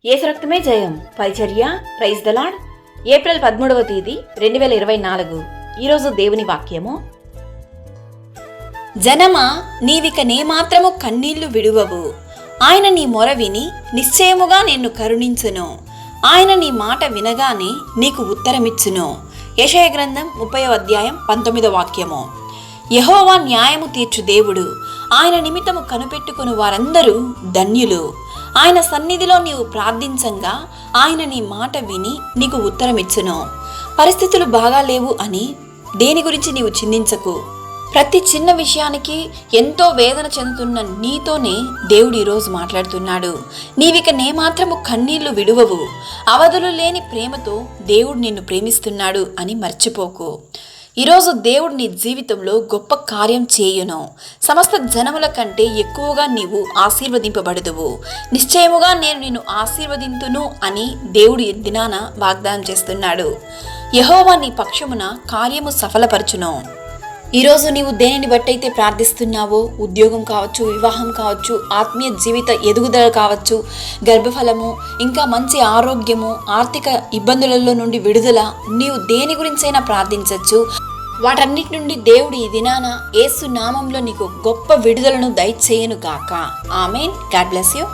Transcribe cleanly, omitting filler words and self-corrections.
యేసు రక్తమే జయం. పరిచర్య ప్రైజ్ ద లార్డ్. ఏప్రిల్ 13వ తేదీ 2024. ఈరోజు దేవుని వాక్యము. జనమా, నీవిక నేమాత్రము కన్నీళ్లు విడువవు. ఆయన నీ మొర విని నిశ్చయముగా నిన్ను కరుణించును. ఆయన నీ మాట వినగానే నీకు ఉత్తరమిచ్చును. యెషయా గ్రంథం 30వ అధ్యాయం 19వ వాక్యము. యెహోవా న్యాయము తీర్చు దేవుడు. ఆయన నిమిత్తము కనిపెట్టుకుని వారందరూ ధన్యులు. ఆయన సన్నిధిలో నీవు ప్రార్థించంగా ఆయన నీ మాట విని నీకు ఉత్తరమిచ్చును. పరిస్థితులు బాగా లేవు అని దేని గురించి నీవు చింతించకు. ప్రతి చిన్న విషయానికి ఎంతో వేదన చెందుతున్న నీతోనే దేవుడు ఈరోజు మాట్లాడుతున్నాడు. నీవిక నేమాత్రము కన్నీళ్లు విడువవు. అవధులు లేని ప్రేమతో దేవుడు నిన్ను ప్రేమిస్తున్నాడు అని మర్చిపోకు. ఈరోజు దేవుడు నీ జీవితంలో గొప్ప కార్యం చేయును. సమస్త జనముల కంటే ఎక్కువగా నీవు ఆశీర్వదింపబడుదువు. నిశ్చయముగా నేను నిన్ను ఆశీర్వదింతును అని దేవుడు ఈ దినాన వాగ్దానం చేస్తున్నాడు. యెహోవా నీ పక్షమున కార్యము సఫలపరచును. ఈరోజు నీవు దేనిని బట్టయితే ప్రార్థిస్తున్నావో, ఉద్యోగం కావచ్చు, వివాహం కావచ్చు, ఆత్మీయ జీవిత ఎదుగుదల కావచ్చు, గర్భఫలము, ఇంకా మంచి ఆరోగ్యము, ఆర్థిక ఇబ్బందులలో నుండి విడుదల, నీవు దేని గురించైనా ప్రార్థించవచ్చు. వాటన్నిటి నుండి దేవుడు ఈ దినాన యేసు నామంలో నీకు గొప్ప విడుదలను దయచేయును గాక. ఆమేన్. God bless you.